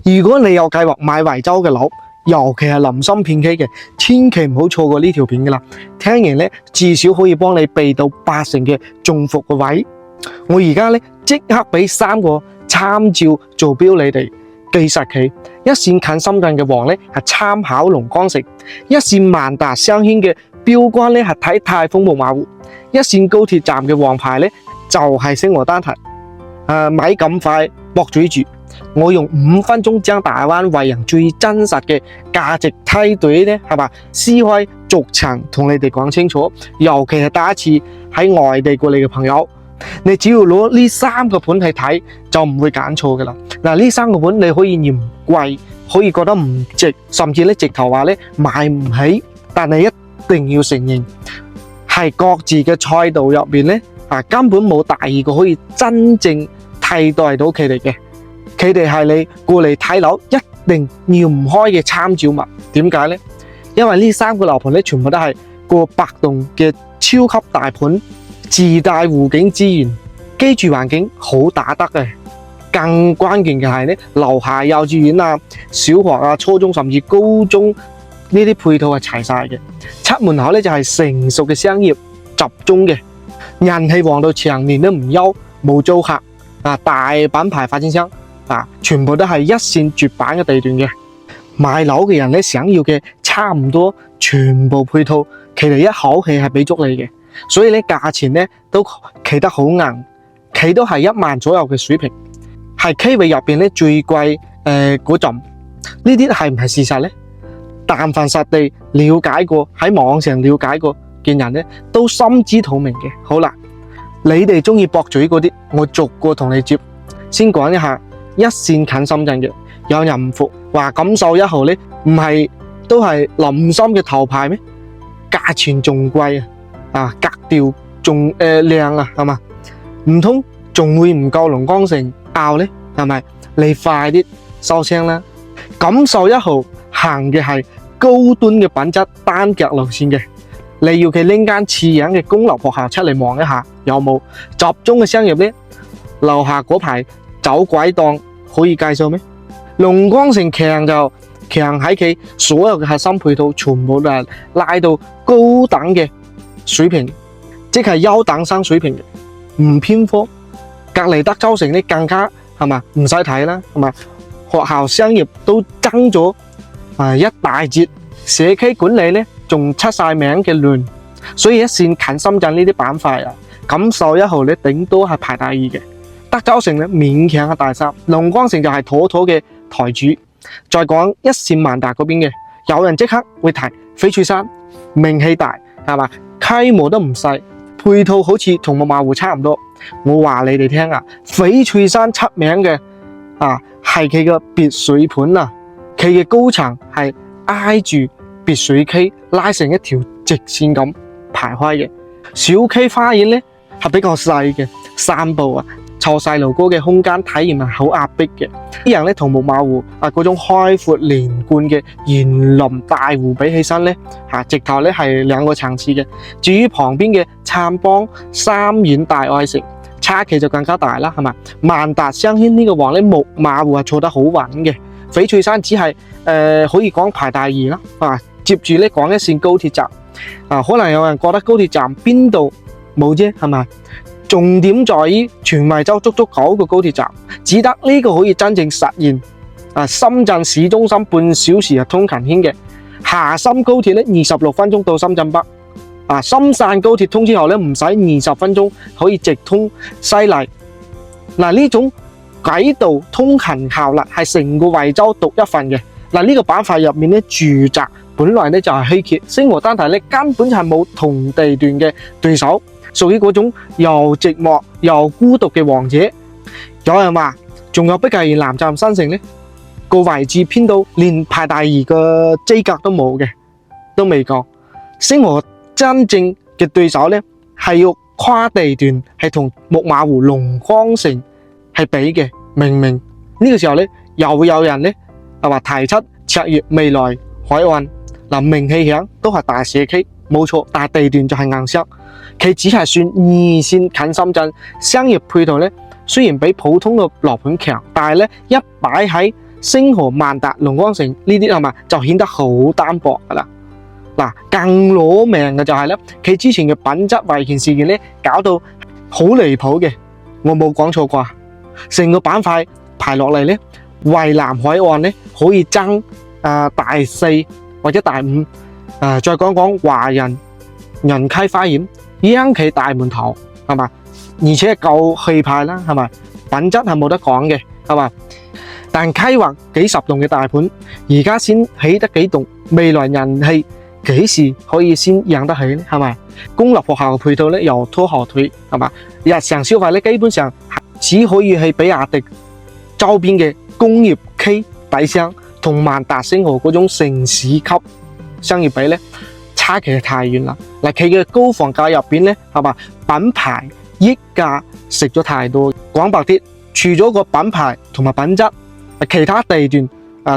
如果你有計劃買惠州嘅樓，尤其係臨深片區嘅，千祈唔好錯過呢條片噶啦。聽完咧，至少可以幫你避到80%嘅中伏嘅位。我而家咧即刻俾3個參照坐標你哋記實佢。一線近深圳嘅黃咧係參考龍崗城，一線萬達商圈嘅標杆咧係睇泰豐木馬湖，一線高鐵站嘅黃牌咧就係星河丹台。咪咁快駁嘴住，我用5分鐘將大灣為人最真實嘅價值梯隊咧，係嘛？撕開逐層同你哋講清楚，尤其係第一次喺外地過嚟嘅朋友，你只要攞呢3個盤去睇，就唔會揀錯噶啦。嗱，呢3個盤你可以嫌貴，可以覺得唔值，甚至咧直頭話咧買唔起，但係一定要承認，係各自嘅賽道入邊咧，根本冇第二個可以真正替代到佢哋嘅。佢哋係你過嚟睇樓一定要唔開嘅參照物。點解呢？因為呢3個樓盤咧，全部都係過百棟嘅超級大盤，自帶湖景資源，居住環境好打得嘅。更關鍵嘅係咧，樓下幼稚園啊、小學啊、初中甚至高中呢啲配套係齊晒嘅。出門口咧就係成熟嘅商業集中嘅，人氣旺到長年都唔休，冇租客大品牌發展商全部都係一線絕版嘅地段嘅。買樓嘅人咧想要嘅差唔多全部配套，佢哋一口氣係俾足你嘅，所以咧價錢咧都企得好硬，企都係1萬左右嘅水平，係區域入邊咧最貴嗰陣。呢啲係唔係事實咧？但凡實地了解過，喺網上了解過嘅人咧，都心知肚明嘅。好啦，你哋中意駁嘴嗰啲，我逐個同你接。先講一下一線近深圳嘅，有人唔服話錦繡1號咧，唔係都係臨深嘅頭牌咩？價錢仲貴格調仲靚啊，係嘛？唔通仲會唔夠龍崗城拗咧？係咪？你快啲收聲啦！錦繡1號行嘅係高端嘅品質單腳路線嘅，你要佢拎間似樣嘅公立學校出嚟望一下，有冇集中嘅商業咧？樓下嗰排走鬼檔可以計數咩？龍崗城強就強喺佢所有嘅核心配套全部都係拉到高等嘅水平，即係優等生水平嘅，唔偏科。隔離德州城咧更加係嘛，唔使睇啦，係嘛？學校商業都增咗一大截，社區管理咧仲出晒名嘅亂，所以一線近深圳呢啲板塊錦繡1號咧頂多係排第2嘅。德州城咧勉強係第3，龍崗城就係妥妥嘅台主。再講一線萬達嗰邊嘅，有人即刻會提翡翠山，名氣大係嘛，規模都唔細，配套好似同木馬湖差唔多。我話你哋聽翡翠山出名嘅係佢嘅別墅盤佢嘅高層係挨住別墅區拉成一條直線咁排開嘅，小區花園咧係比較細嘅，散步湊細路哥嘅空間體驗係好壓迫嘅。啲人咧同木馬湖嗰種開闊連貫嘅園林大湖比起身咧直頭咧係2個層次嘅。至於旁邊嘅燦邦三院大愛城，差距就更加大啦，係嘛？萬達商圈呢個黃咧木馬湖係坐得好穩嘅，翡翠山只係可以講排第2啦。接住咧講一線高鐵站可能有人覺得高鐵站邊度冇啫，係咪？重點在於全惠州足足9個高鐵站，只得呢個可以真正實現深圳市中心半小時通勤圈嘅廈深高鐵咧，26分鐘到深圳北。深汕高鐵通之後咧，唔使20分鐘可以直通西麗。呢種軌道通勤效率係成個惠州獨一份嘅。呢個板塊入面咧，住宅本來咧就係稀缺，星河丹台咧根本就係冇同地段嘅對手，屬於嗰種又寂寞又孤獨嘅王者。有人話仲有碧桂園南站新城咧，個位置偏到連排第2個資格都冇嘅，都未夠。星河真正嘅對手咧係要跨地段，係同木馬湖龍崗城係比嘅。明明呢個時候咧又有人咧話提出卓越未來海岸名氣響都係大社區冇錯，但係地段就係硬傷。佢只係算2線近深圳，商業配套咧雖然比普通嘅樓盤強，但係咧一擺喺星河、萬達、龍光城呢啲係咪就顯得好單薄噶啦？嗱，更攞命嘅就係咧，佢之前嘅品質違憲事件咧，搞到好離譜嘅，我冇講錯啩？成個板塊排落嚟咧，圍南海岸咧可以爭大4或者大5，再講講華人仁溪花園，央企大門頭係嘛？而且夠氣派啦，係咪？品質係冇得講嘅，係嘛？但規劃幾十棟嘅大盤，而家先起得幾棟，未來人氣幾時可以先養得起呢？係咪？公立學校嘅配套咧又拖後腿，係嘛？日常消費咧基本上只可以係比亞迪周邊嘅工業區底商同萬達星河嗰種城市級商業比咧，差其實太遠啦。嗱，佢嘅高房價入邊咧，係嘛？品牌溢價食咗太多。講白啲，除咗個品牌同埋品質，其他地段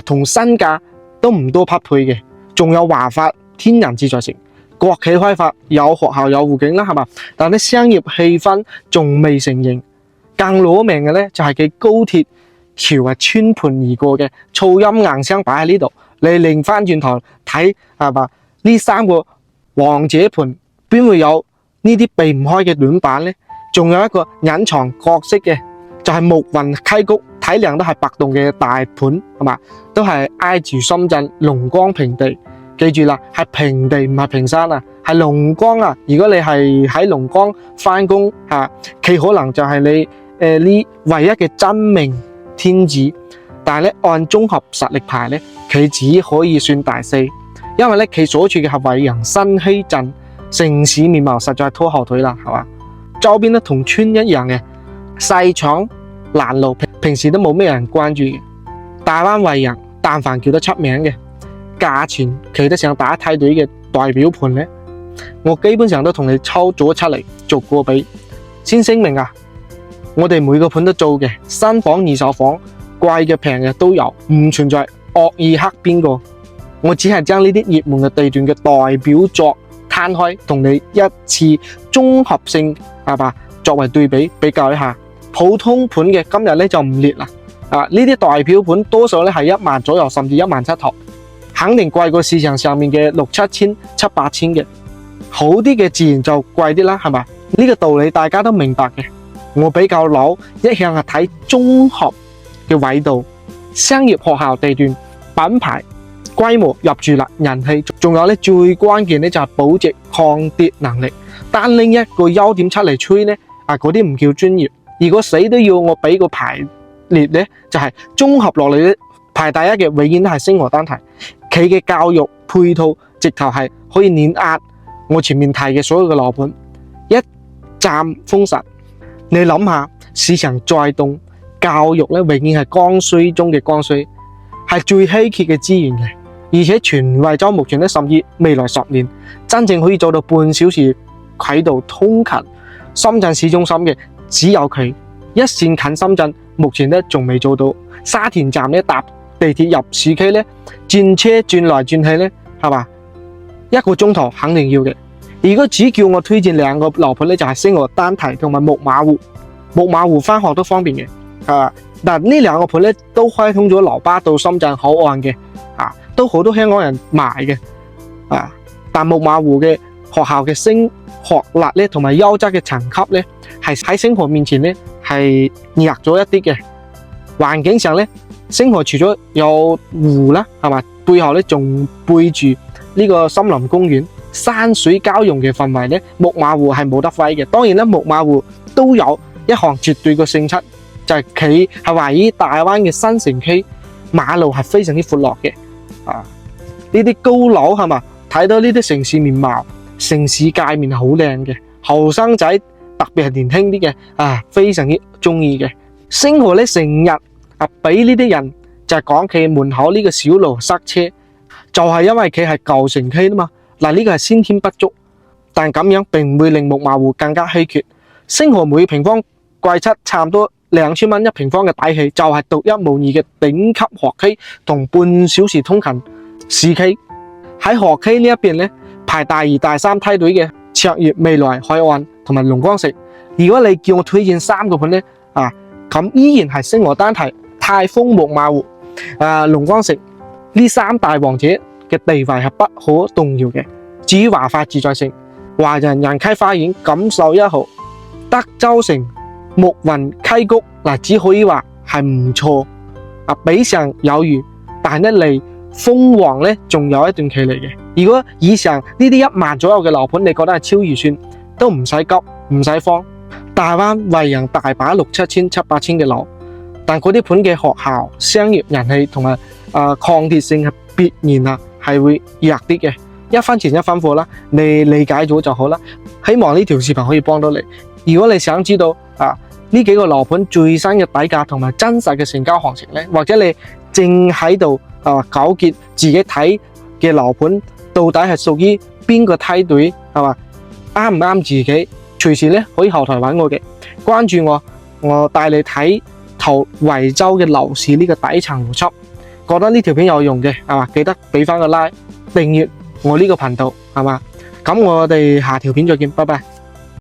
同身價都唔多匹配嘅。仲有華發天人自在城，國企開發有學校有湖景啦，係嘛？但啲商業氣氛仲未成型。更攞命嘅咧，就係佢高鐵橋係穿盤而過嘅，噪音硬傷擺喺呢度。你擰翻轉頭睇係嘛？呢3個王者盤邊會有呢啲避唔開嘅短板咧？仲有一個隱藏角色嘅，就係木雲溪谷，體量都係百棟嘅大盤，係嘛？都係挨住深圳龍光平地。記住啦，係平地唔係平山啊，係龍光啊！如果你係喺龍光翻工佢可能就係你呢唯一嘅真命天子。但係咧，按綜合實力排咧，佢只可以算大4，因為咧佢所處嘅係惠陽新墟鎮，城市面貌實在拖後腿啦，係嘛？周邊咧同村一樣嘅細廠爛路，平時都冇咩人關注嘅。大灣惠陽，但凡叫得出名嘅，價錢企得上打梯隊嘅代表盤咧，我基本上都同你抽咗出嚟做個比。先聲明啊，我哋每個盤都做嘅，新房二手房貴嘅平嘅都有，唔存在惡意黑邊個。我只係將呢啲熱門嘅地段嘅代表作攤開，同你一次綜合性作為對比比較一下。普通盤嘅今日咧就唔列啦。呢啲代表盤多數咧係1萬左右，甚至1萬7頭，肯定貴過市場上面嘅6、7千、7、8千嘅。好啲嘅自然就貴啲啦，係咪？呢個道理大家都明白嘅。我比較老，一向係睇綜合嘅維度，商業學校地段、品牌、規模、入住率、人氣，仲有咧最關鍵咧就係保值抗跌能力。單拎一個優點出嚟吹咧，嗰啲唔叫專業。如果死都要我俾個排列咧，就係綜合落嚟咧，排第一嘅永遠都係星河單體，佢嘅教育配套直頭係可以碾壓我前面提嘅所有嘅樓盤，一站封神。你諗下，市場再凍，教育咧永遠係剛需中嘅剛需，係最稀缺嘅資源嘅。而且全惠州目前咧，甚至未來10年真正可以做到半小時軌道通勤深圳市中心嘅，只有佢。一線近深圳，目前咧仲未做到。沙田站咧搭地鐵入市區咧，轉車轉來轉去咧，係嘛？1個鐘頭肯定要嘅。如果只叫我推薦2個樓盤咧，就係星河單體同埋木馬湖。木馬湖翻學都方便嘅，但呢2個盤咧都開通咗樓巴到深圳口岸嘅，都好多香港人買嘅，但木馬湖嘅學校嘅升學率咧同埋優質嘅層級咧，係喺星河面前咧係弱咗一啲嘅。環境上咧，星河除咗有湖啦，係嘛，背後咧仲背住呢個森林公園，山水交融嘅氛圍咧，木馬湖係冇得揮嘅。當然咧，木馬湖都有一項絕對嘅勝出，就係佢係位於大灣嘅新城區，馬路係非常之闊落嘅。呢啲高樓係嘛，睇到呢啲城市面貌，城市界面係好靚嘅，後生仔特別係年輕啲嘅，非常之中意嘅。星河咧成日俾呢啲人就係講佢門口呢個小路塞車，就係因為佢係舊城區啊嘛。嗱，呢個係先天不足，但咁樣並唔會令木馬湖更加稀缺。星河每平方貴出差唔多2000蚊1平方嘅底氣，就係獨一無二嘅頂級學區同半小時通勤市區。喺學區呢一邊咧，排第2、第3梯隊嘅卓越、未來、海岸同埋龍光城。如果你叫我推薦3個盤咧，咁依然係星河單體、泰豐、木馬湖。龍光城呢三大王者嘅地位係不可動搖嘅。至於華發自在城、華人人溪花園、錦繡一號、德州城、木雲溪谷嗱，只可以話係唔錯比上有餘，但係離鳳凰咧仲有一段距離嘅。如果以上呢啲1萬左右嘅樓盤，你覺得係超預算，都唔使急，唔使慌。大灣為人大把6、7千、7、8千嘅樓，但嗰啲盤嘅學校、商業人氣同埋抗跌性係必然係會弱啲嘅。一分錢一分貨啦，你理解咗就好啦。希望呢條視頻可以幫到你。如果你想知道呢幾個樓盤最新嘅底價同埋真實嘅成交行情咧，或者你正喺度糾結自己睇嘅樓盤到底係屬於邊個梯隊，係嘛，啱唔啱自己，隨時咧可以後台揾我嘅，關注我，我帶你睇頭惠州嘅樓市呢個底層邏輯。覺得呢條片有用嘅，係嘛，記得俾翻個 like，訂閱我呢個頻道，係嘛。咁我哋下條片再見，拜拜。